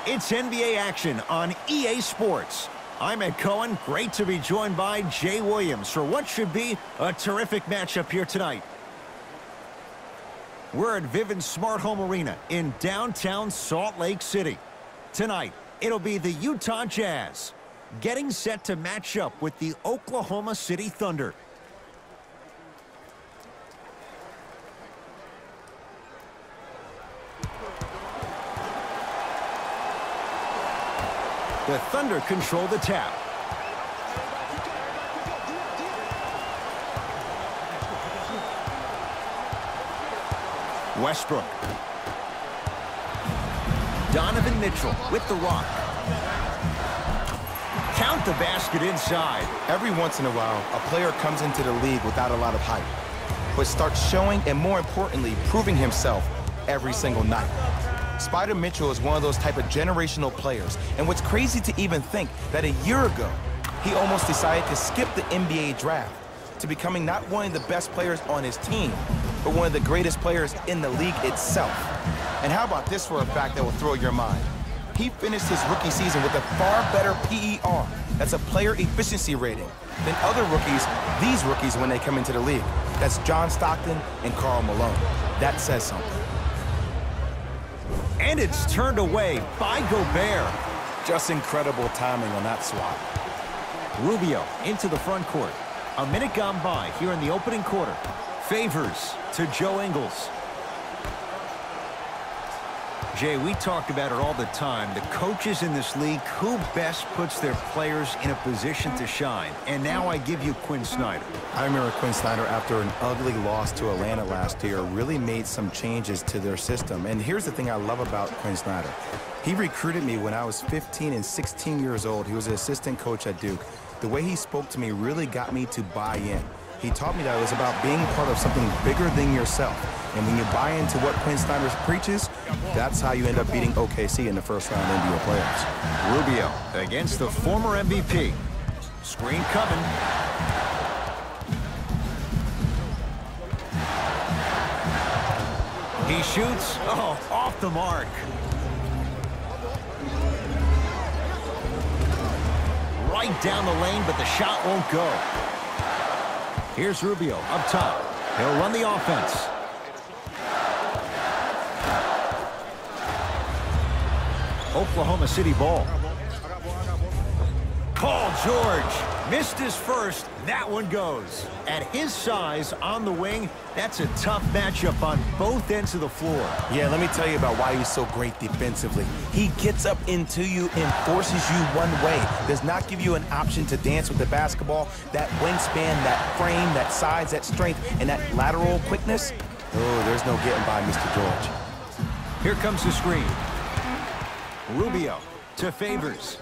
It's NBA action on EA Sports. I'm Ed Cohen. Great to be joined by Jay Williams for what should be a terrific matchup here tonight. We're at Vivint Smart Home Arena in downtown Salt Lake City. Tonight, it'll be the Utah Jazz getting set to match up with the Oklahoma City Thunder. The Thunder control the tap. Westbrook. Donovan Mitchell with the rock. Count the basket inside. Every once in a while, a player comes into the league without a lot of hype, but starts showing and, more importantly, proving himself every single night. Spider Mitchell is one of those type of generational players, and what's crazy to even think that a year ago, he almost decided to skip the NBA draft to becoming not one of the best players on his team, but one of the greatest players in the league itself. And how about this for a fact that will throw your mind? He finished his rookie season with a far better PER, that's a player efficiency rating, than other rookies, these rookies when they come into the league. That's John Stockton and Karl Malone. That says something. And it's turned away by Gobert. Just incredible timing on that swat. Rubio into the front court. A minute gone by here in the opening quarter. Favors to Joe Ingles. Jay, we talk about it all the time. The coaches in this league, who best puts their players in a position to shine? And now I give you Quinn Snyder. I remember Quinn Snyder, after an ugly loss to Atlanta last year, really made some changes to their system. And here's the thing I love about Quinn Snyder. He recruited me when I was 15 and 16 years old. He was an assistant coach at Duke. The way he spoke to me really got me to buy in. He taught me that it was about being part of something bigger than yourself. And when you buy into what Quinn Snyder preaches, that's how you end up beating OKC in the first-round NBA playoffs. Rubio against the former MVP. Screen coming. He shoots. Oh, off the mark. Right down the lane, but the shot won't go. Here's Rubio up top. He'll run the offense. Oklahoma City ball. Paul George missed his first. That one goes. At his size on the wing, that's a tough matchup on both ends of the floor. Yeah, let me tell you about why he's so great defensively. He gets up into you and forces you one way. Does not give you an option to dance with the basketball. That wingspan, that frame, that size, that strength, and that lateral quickness. Oh, there's no getting by Mr. George. Here comes the screen. Rubio to Favors.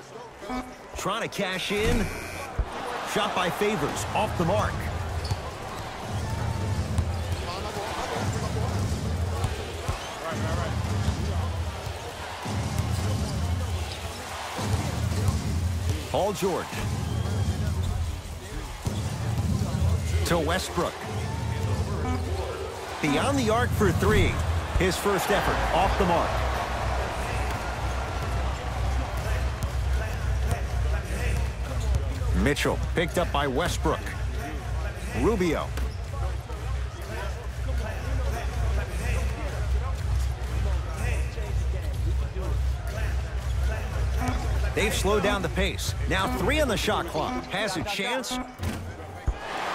Trying to cash in. Shot by Favors, off the mark. Paul George. To Westbrook. Beyond the arc for three. His first effort, off the mark. Mitchell picked up by Westbrook. Rubio. They've slowed down the pace. Now 3 on the shot clock. Has a chance.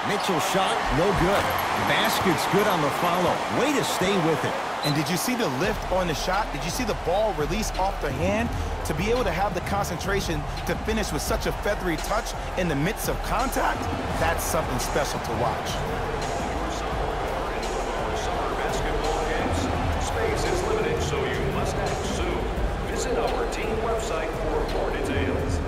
Mitchell's shot, no good. Basket's good on the follow. Way to stay with it. And did you see the lift on the shot? Did you see the ball release off the hand? To be able to have the concentration to finish with such a feathery touch in the midst of contact, that's something special to watch. Summer basketball games. Space is limited, so you must act soon. Visit our team website for more details.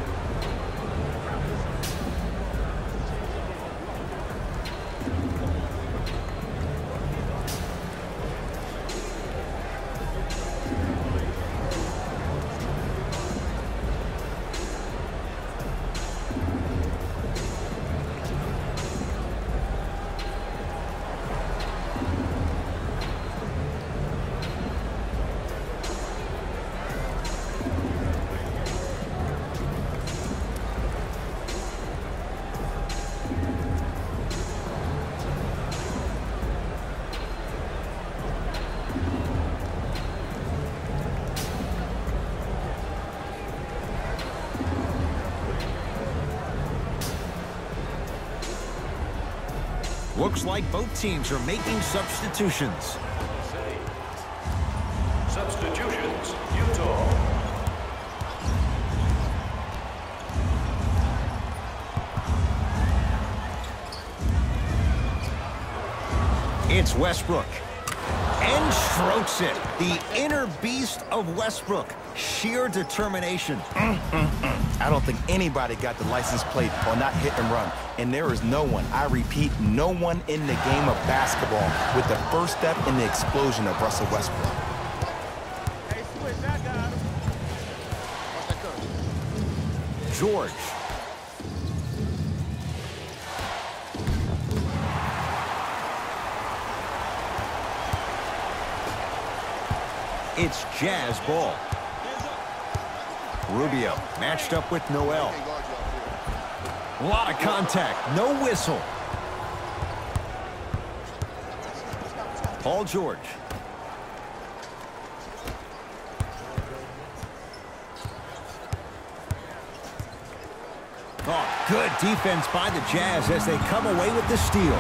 Looks like both teams are making substitutions. Substitutions, Utah. It's Westbrook. And strokes it. The inner beast of Westbrook. Sheer determination. I don't think anybody got the license plate on that hit and run. And there is no one, I repeat, no one in the game of basketball with the first step in the explosion of Russell Westbrook. George. It's Jazz ball. Rubio matched up with Noel. A lot of contact, no whistle. Paul George. Oh, good defense by the Jazz as they come away with the steal.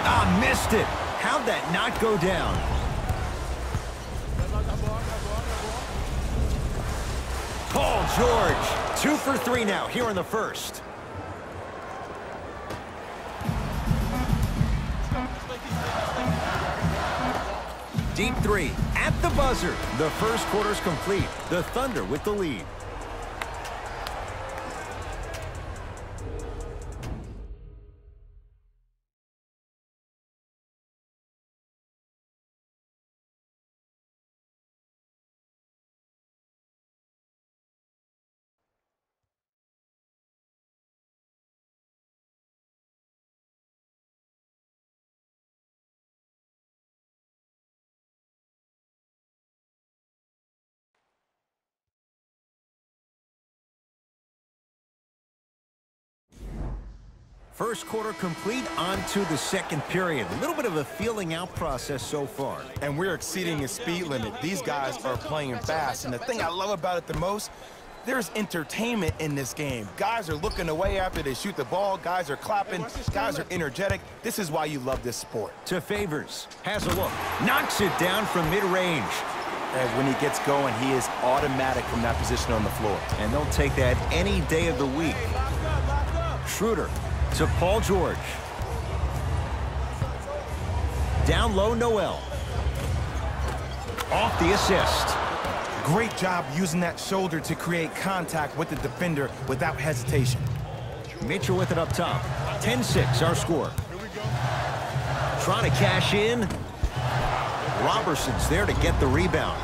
Ah, missed it. How'd that not go down? Paul George, 2 for 3 now here in the first. Deep three at the buzzer. The first quarter's complete. The Thunder with the lead. First quarter complete, on to the second period. A little bit of a feeling out process so far. And we're exceeding the speed limit. These guys are playing fast. And the thing I love about it the most, there's entertainment in this game. Guys are looking away after they shoot the ball. Guys are clapping. Guys are energetic. This is why you love this sport. To Favors. Has a look. Knocks it down from mid-range. And when he gets going, he is automatic from that position on the floor. And they'll take that any day of the week. Schroeder to Paul George. Down low, Noel. Off the assist. Great job using that shoulder to create contact with the defender without hesitation. Mitchell with it up top. 10-6, our score. Trying to cash in. Roberson's there to get the rebound.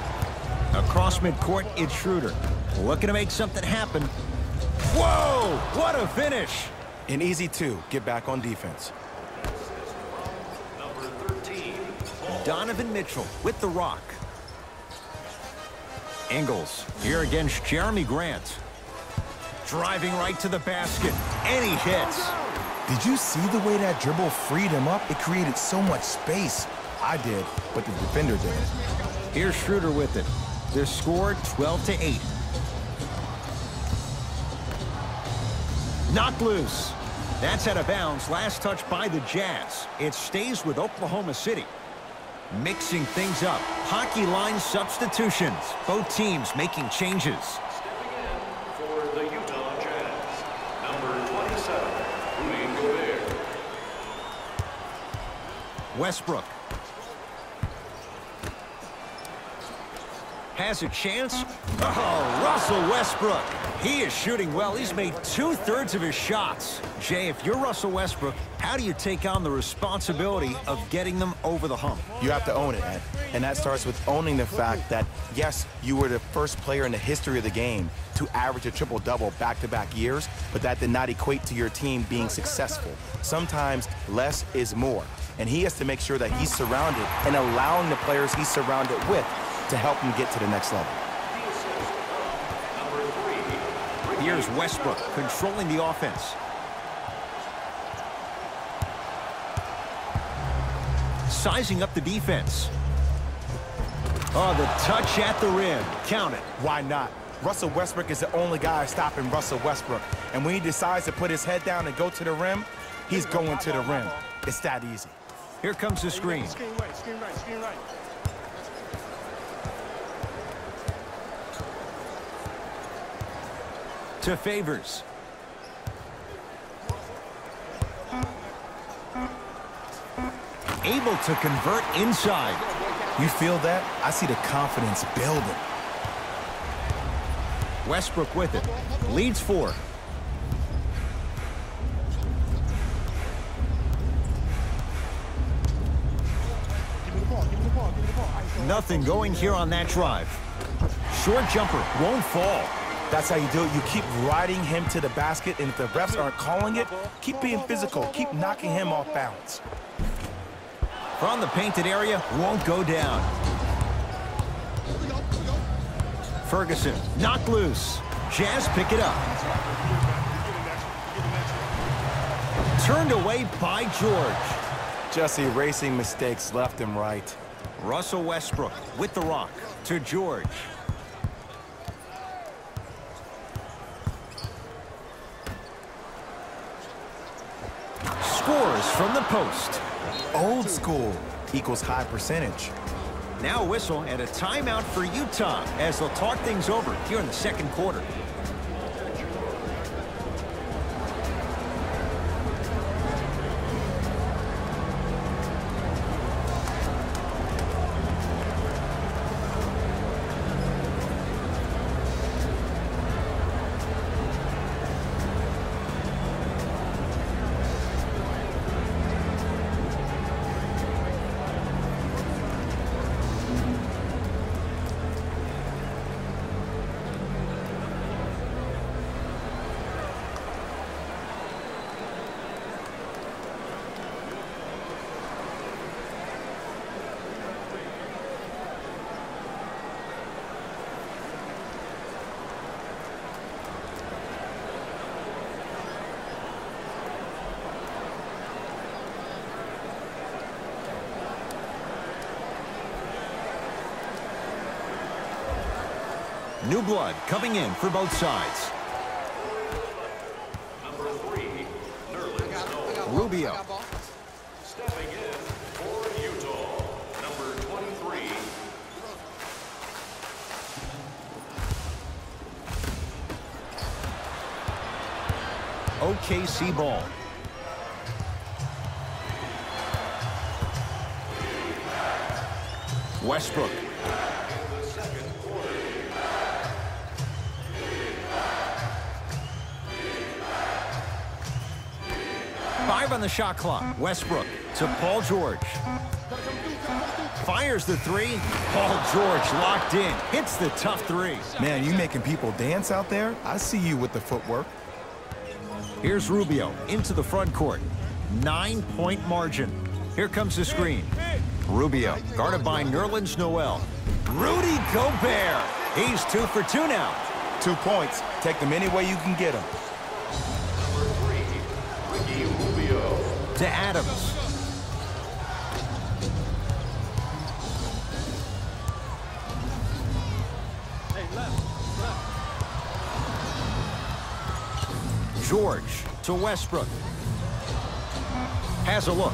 Across midcourt, it's Schroeder. Looking to make something happen. Whoa! What a finish! An easy 2. Get back on defense. Number 13. Donovan Mitchell with the rock. Ingles here against Jeremy Grant. Driving right to the basket. And he hits. Did you see the way that dribble freed him up? It created so much space. I did, but the defender didn't. Here's Schroeder with it. The score 12-8. Knocked loose. That's out of bounds. Last touch by the Jazz. It stays with Oklahoma City. Mixing things up. Hockey line substitutions. Both teams making changes. Stepping in for the Utah Jazz, number 27, Rudy Gobert. Westbrook. Has a chance. Oh, Russell Westbrook. He is shooting well. He's made 2/3 of his shots. Jay, if you're Russell Westbrook, how do you take on the responsibility of getting them over the hump? You have to own it, Ed. And that starts with owning the fact that, yes, you were the first player in the history of the game to average a triple-double back-to-back years, but that did not equate to your team being successful. Sometimes less is more. And he has to make sure that he's surrounded and allowing the players he's surrounded with to help him get to the next level. Here's Westbrook controlling the offense. Sizing up the defense. Oh, the touch at the rim. Count it. Why not? Russell Westbrook is the only guy stopping Russell Westbrook. And when he decides to put his head down and go to the rim, he's going to the rim. It's that easy. Here comes the screen. Screen right, screen right, screen right. To Favors. Able to convert inside. You feel that? I see the confidence building. Westbrook with it. Leads 4. Give me the ball, give me the ball, give me the ball. Nothing going here on that drive. Short jumper won't fall. That's how you do it. You keep riding him to the basket, and if the refs aren't calling it, keep being physical. Keep knocking him off balance. From the painted area, won't go down. Ferguson, knocked loose. Jazz pick it up. Turned away by George. Just erasing mistakes left and right. Russell Westbrook with the rock to George. Scores from the post. Old school equals high percentage. Now whistle and a timeout for Utah as they'll talk things over here in the second quarter. New blood coming in for both sides. Number 3, Nerlens Noel. Rubio. Stepping in for Utah, number 23. OKC ball. Westbrook. The second quarter. Five on the shot clock. Westbrook to Paul George. Fires the 3. Paul George locked in. Hits the tough 3. Man, you making people dance out there? I see you with the footwork. Here's Rubio into the front court. 9-point margin. Here comes the screen. Rubio guarded by Nerlens Noel. Rudy Gobert. He's 2 for 2 now. 2 points. Take them any way you can get them. Number 3, Ricky Rubio. To Adams. George to Westbrook. Has a look.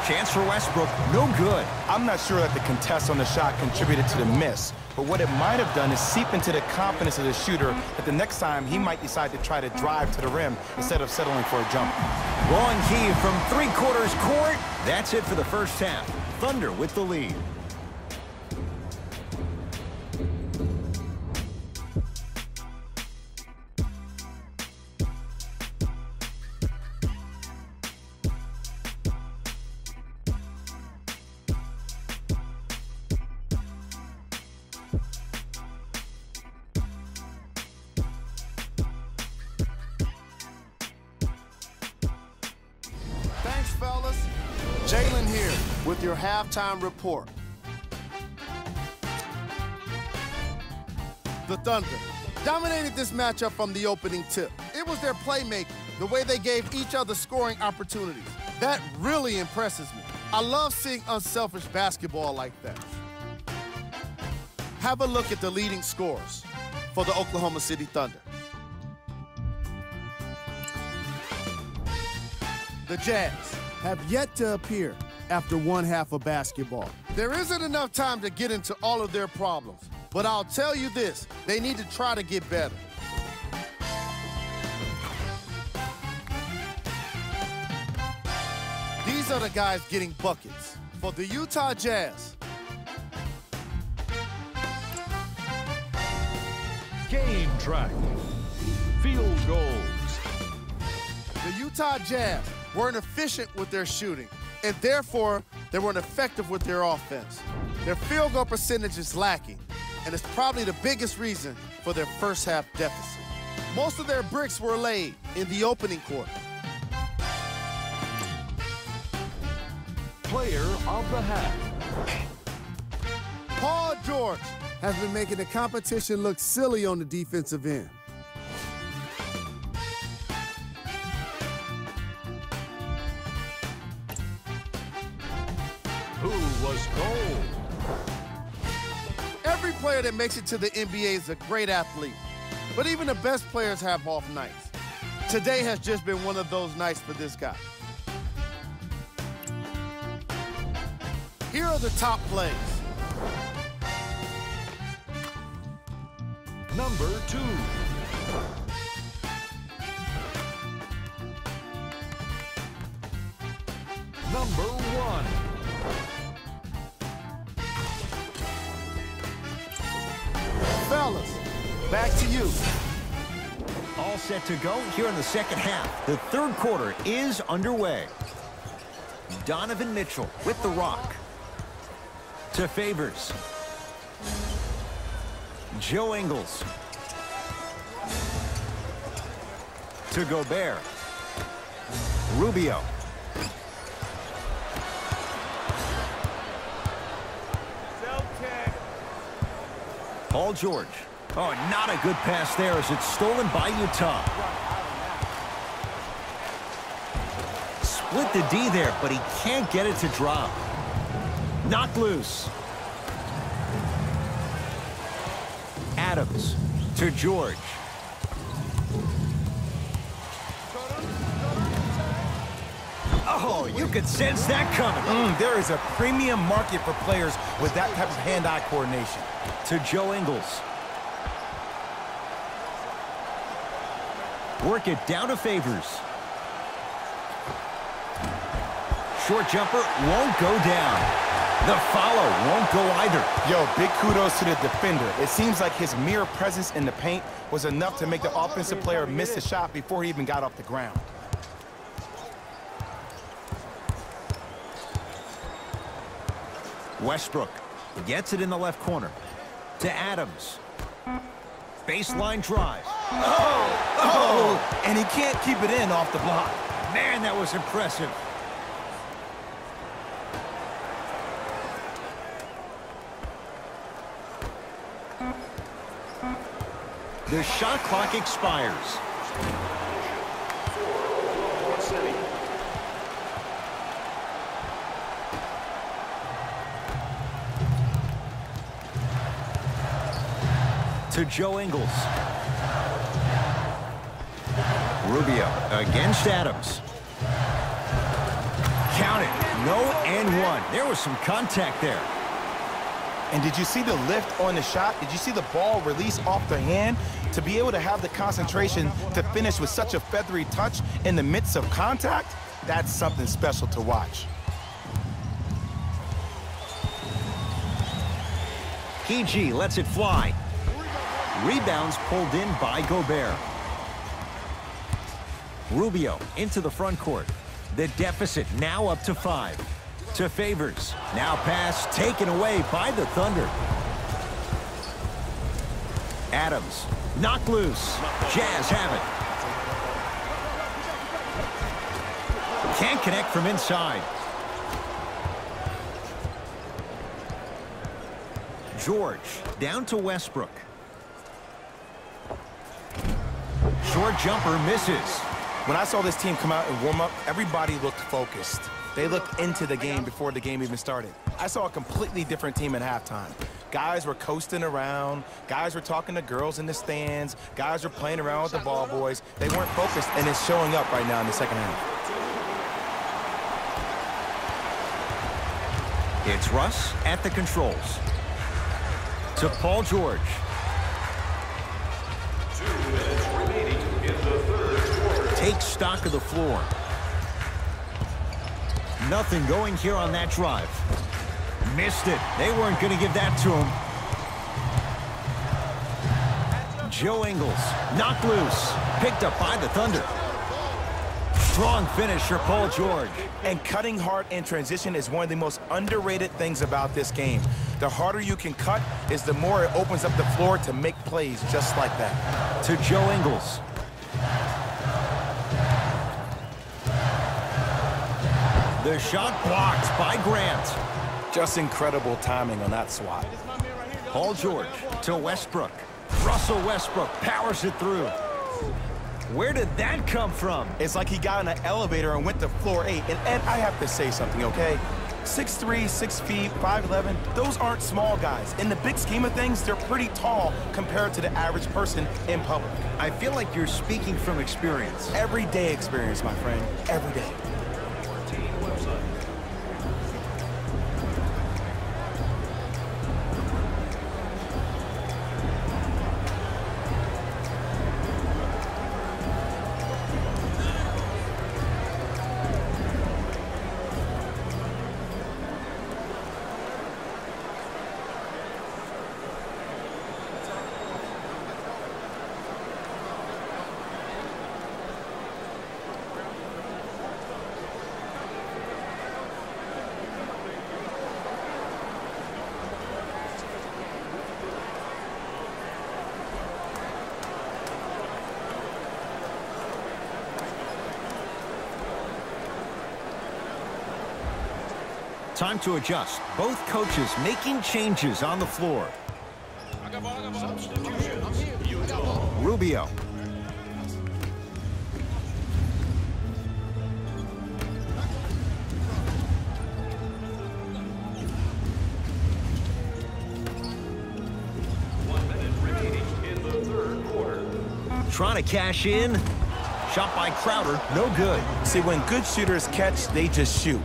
Chance for Westbrook, no good. I'm not sure that the contest on the shot contributed to the miss, but what it might have done is seep into the confidence of the shooter that the next time he might decide to try to drive to the rim instead of settling for a jumper. Long heave from 3/4 court. That's it for the first half. Thunder with the lead. Thanks, fellas. Jalen here with your halftime report. The Thunder dominated this matchup from the opening tip. It was their playmaking, the way they gave each other scoring opportunities. That really impresses me. I love seeing unselfish basketball like that. Have a look at the leading scorers for the Oklahoma City Thunder. the Jazz, have yet to appear after one half of basketball. There isn't enough time to get into all of their problems, but I'll tell you this, they need to try to get better. These are the guys getting buckets for the Utah Jazz. Game track. Field goals. The Utah Jazz weren't efficient with their shooting, and therefore, they weren't effective with their offense. Their field goal percentage is lacking, and it's probably the biggest reason for their first half deficit. Most of their bricks were laid in the opening quarter. Player of the half. Paul George has been making the competition look silly on the defensive end. Who was gold? Every player that makes it to the NBA is a great athlete, but even the best players have off nights. Today has just been one of those nights for this guy. Here are the top plays. Number 2. Number 1. Fellas, back to you. All set to go here in the second half. The third quarter is underway. Donovan Mitchell with the rock. To Favors. Joe Ingles. To Gobert. Rubio. Paul George. Oh, not a good pass there as it's stolen by Utah. Split the D there, but he can't get it to drop. Knocked loose. Adams to George. Oh, you could sense that coming. There is a premium market for players with that type of hand-eye coordination. To Joe Ingles. Work it down to Favors. Short jumper won't go down. The follow won't go either. Yo, big kudos to the defender. It seems like his mere presence in the paint was enough to make the offensive player miss the shot before he even got off the ground. Westbrook gets it in the left corner. To Adams. Baseline drive. Oh! And he can't keep it in off the block. Man, that was impressive. The shot clock expires. To Joe Ingles. Rubio against Adams. Count it. No and one. There was some contact there. And did you see the lift on the shot? Did you see the ball release off the hand? To be able to have the concentration to finish with such a feathery touch in the midst of contact, that's something special to watch. PG lets it fly. Rebounds pulled in by Gobert. Rubio into the front court. The deficit now up to 5. To Favors. Now pass taken away by the Thunder. Adams. Knocked loose. Jazz have it. Can't connect from inside. George down to Westbrook. Short jumper misses. When I saw this team come out and warm up, everybody looked focused. They looked into the game before the game even started. I saw a completely different team at halftime. Guys were coasting around. Guys were talking to girls in the stands. Guys were playing around with the ball boys. They weren't focused, and it's showing up right now in the second half. It's Russ at the controls. To Paul George. 2 minutes remaining in the third quarter. Take stock of the floor. Nothing going here on that drive. Missed it. They weren't going to give that to him. Joe Ingles, knocked loose. Picked up by the Thunder. Strong finish for Paul George. And cutting hard in transition is one of the most underrated things about this game. The harder you can cut is the more it opens up the floor to make plays just like that. To Joe Ingles. The shot blocked by Grant. Just incredible timing on that swat. Paul George to Westbrook. Russell Westbrook powers it through. Where did that come from? It's like he got in an elevator and went to floor 8. And Ed, I have to say something, okay? 6'3", 6 feet, 5'11", those aren't small guys. In the big scheme of things, they're pretty tall compared to the average person in public. I feel like you're speaking from experience. Everyday experience, my friend. Every day. Team website. Time to adjust. Both coaches making changes on the floor. Substitutions. Utah. Rubio. Trying to cash in. Shot by Crowder, no good. See, when good shooters catch, they just shoot.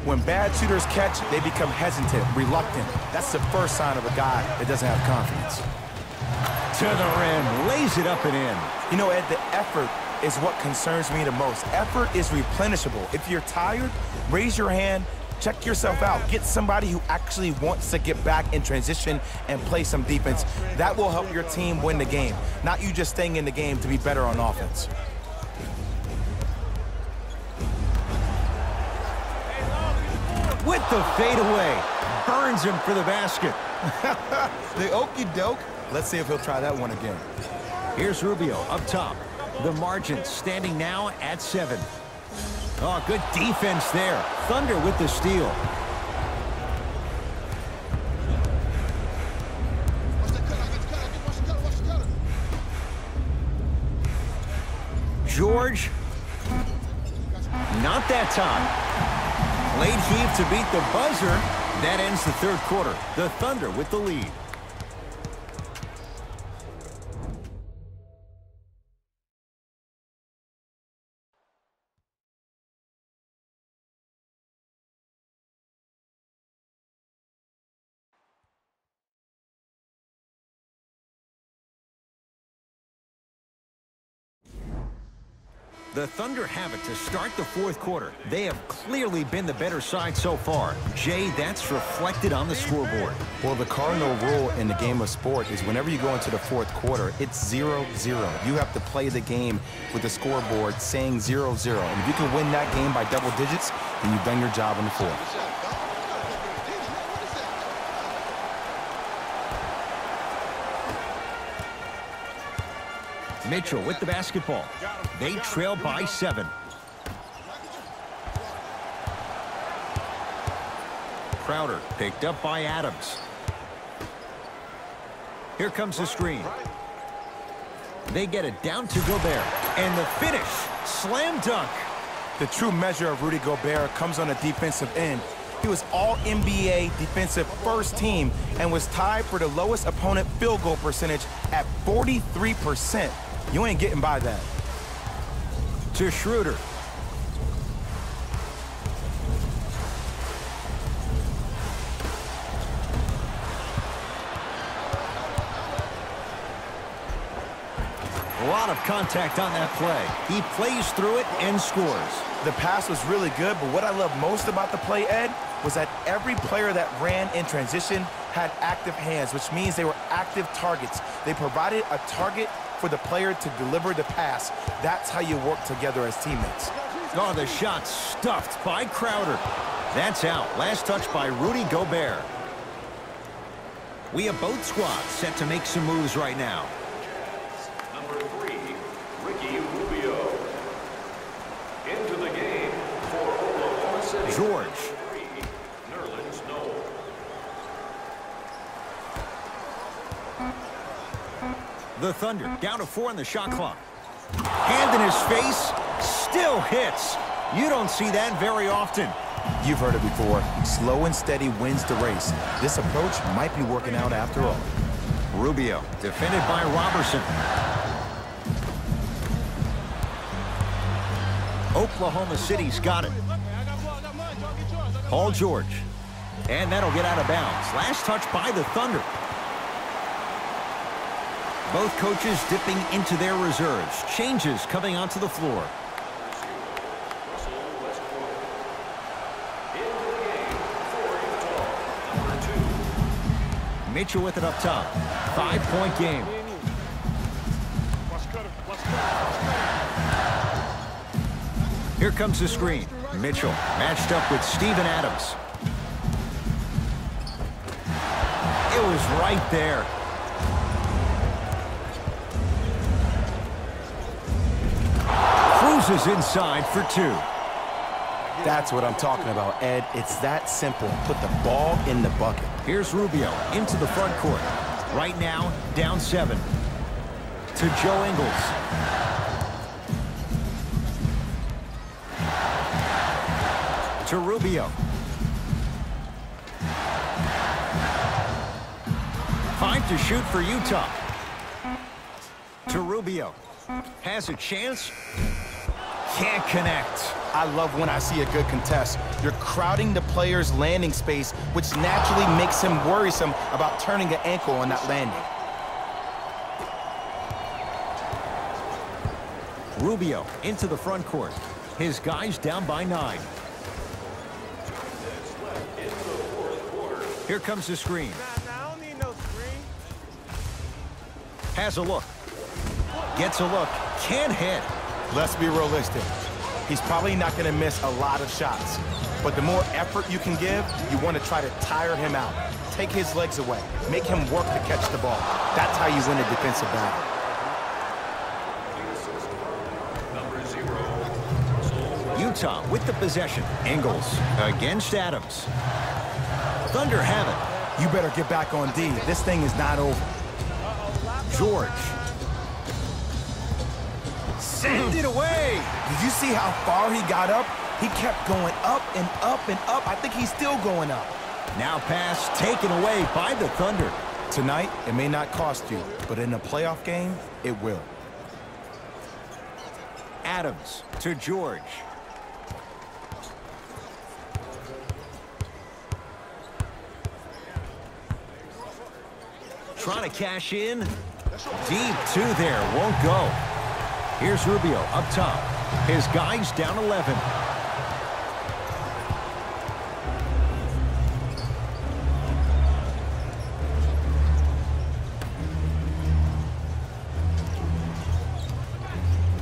When bad shooters catch, they become hesitant, reluctant. That's the first sign of a guy that doesn't have confidence. To the rim, lays it up and in. You know, Ed, the effort is what concerns me the most. Effort is replenishable. If you're tired, raise your hand, check yourself out. Get somebody who actually wants to get back in transition and play some defense. That will help your team win the game, not you just staying in the game to be better on offense. With the fadeaway, burns him for the basket. The okey doke. Let's see if he'll try that one again. Here's Rubio up top. The margin standing now at 7. Oh, good defense there. Thunder with the steal. George. Not that time. Late heave to beat the buzzer. That ends the third quarter. The Thunder with the lead. The Thunder have it to start the fourth quarter. They have clearly been the better side so far. Jay, that's reflected on the scoreboard. Well, the cardinal rule in the game of sport is whenever you go into the fourth quarter, it's 0-0. You have to play the game with the scoreboard saying 0-0. And if you can win that game by double digits, then you've done your job in the fourth. Mitchell with the basketball. They trail by 7. Crowder picked up by Adams. Here comes the screen. They get it down to Gobert. And the finish, slam dunk. The true measure of Rudy Gobert comes on the defensive end. He was all-NBA defensive first team and was tied for the lowest opponent field goal percentage at 43%. You ain't getting by that. To Schroeder. lot of contact on that play. He plays through it and scores. The pass was really good, but what I love most about the play, Ed, was that every player that ran in transition had active hands, which means they were active targets. They provided a target for the player to deliver the pass. That's how you work together as teammates. Oh, the shot stuffed by Crowder. That's out. Last touch by Rudy Gobert. We have both squads set to make some moves right now. Number 3, Ricky Rubio. Into the game for Oklahoma City. George. The Thunder down to 4 on the shot clock. Hand in his face, still hits. You don't see that very often. You've heard it before. Slow and steady wins the race. This approach might be working out after all. Rubio defended by Robertson. Oklahoma City's got it. Paul George. And that'll get out of bounds. Last touch by the Thunder. Both coaches dipping into their reserves. Changes coming onto the floor. Mitchell with it up top. 5-point game. Here comes the screen. Mitchell matched up with Steven Adams. It was right there. Cruises inside for 2. That's what I'm talking about, Ed. It's that simple. Put the ball in the bucket. Here's Rubio into the front court. Right now, down 7. To Joe Ingles. To Rubio. 5 to shoot for Utah. To Rubio. Has a chance. Can't connect. I love when I see a good contest. You're crowding the player's landing space, which naturally makes him worrisome about turning an ankle on that landing. Rubio into the front court. His guys down by 9. Here comes the screen. I don't need no screen. Has a look. Gets a look. Can't hit. Let's be realistic. He's probably not going to miss a lot of shots. But the more effort you can give, you want to try to tire him out. Take his legs away. Make him work to catch the ball. That's how you win a defensive battle. Utah with the possession. Ingles against Adams. Thunder have it. You better get back on D. This thing is not over. George. Send it away. Did you see how far he got up? He kept going up and up and up. I think he's still going up. Now pass taken away by the Thunder. Tonight, it may not cost you, but in a playoff game, it will. Adams to George. Trying to cash in. Deep 2 there. Won't go. Here's Rubio up top. His guys down 11.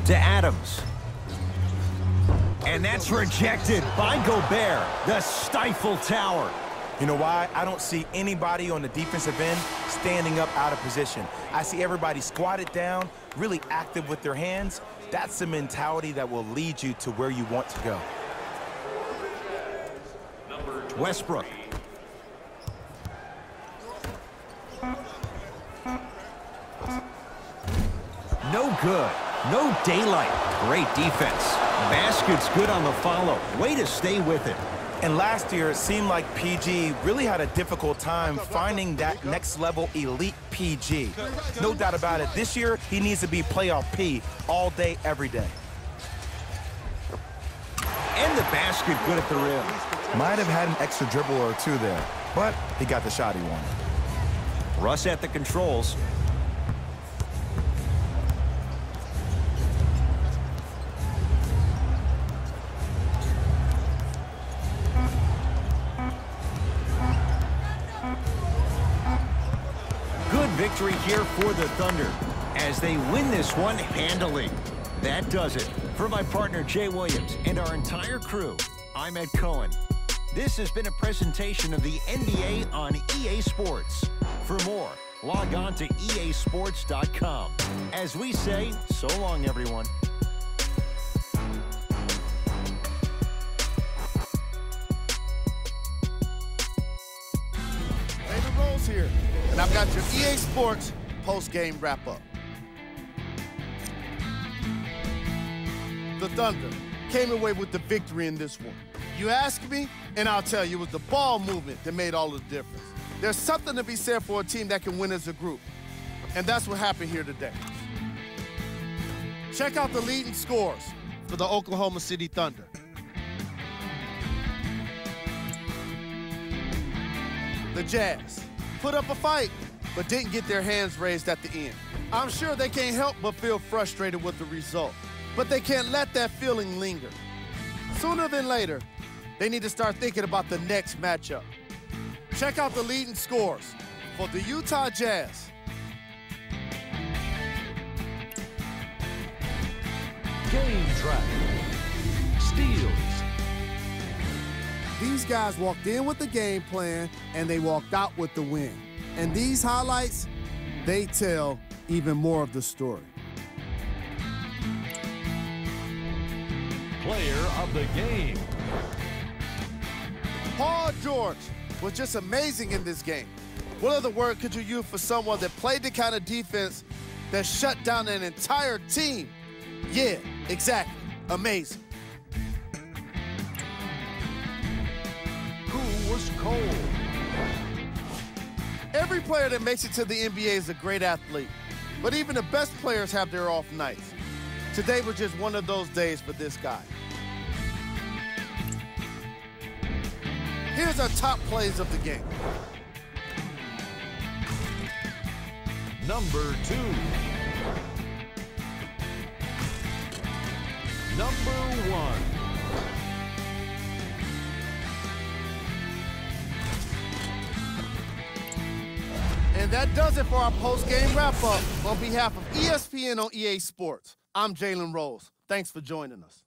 To Adams. And that's rejected by Gobert, the stifle tower. You know why? I don't see anybody on the defensive end standing up out of position. I see everybody squatted down, really active with their hands. That's the mentality that will lead you to where you want to go. Westbrook. No good. No daylight. Great defense. Basket's good on the follow. Way to stay with it. And last year, it seemed like PG really had a difficult time finding that next level elite PG. No doubt about it. This year, he needs to be playoff P all day, every day. And the basket good at the rim. Might have had an extra dribble or two there, but he got the shot he wanted. Russ at the controls. victory here for the Thunder as they win this one handily. That does it. For my partner, Jay Williams, and our entire crew, I'm Ed Cohen. This has been a presentation of the NBA on EA Sports. For more, log on to easports.com. As we say, so long, everyone. David Rose here, and I've got your EA Sports post-game wrap-up. The Thunder came away with the victory in this one. You ask me, and I'll tell you, it was the ball movement that made all the difference. There's something to be said for a team that can win as a group, and that's what happened here today. Check out the leading scores for the Oklahoma City Thunder. The Jazz put up a fight, but didn't get their hands raised at the end. I'm sure they can't help but feel frustrated with the result, but they can't let that feeling linger. Sooner than later, they need to start thinking about the next matchup. Check out the leading scores for the Utah Jazz. Game track. Steals. These guys walked in with the game plan, and they walked out with the win. And these highlights, they tell even more of the story. Player of the game. Paul George was just amazing in this game. What other word could you use for someone that played the kind of defense that shut down an entire team? Yeah, exactly. Amazing. Who was cold? Every player that makes it to the NBA is a great athlete, but even the best players have their off nights. Today was just one of those days for this guy. Here's our top plays of the game. Number 2. Number 1. And that does it for our post-game wrap-up. On behalf of ESPN on EA Sports, I'm Jalen Rose. Thanks for joining us.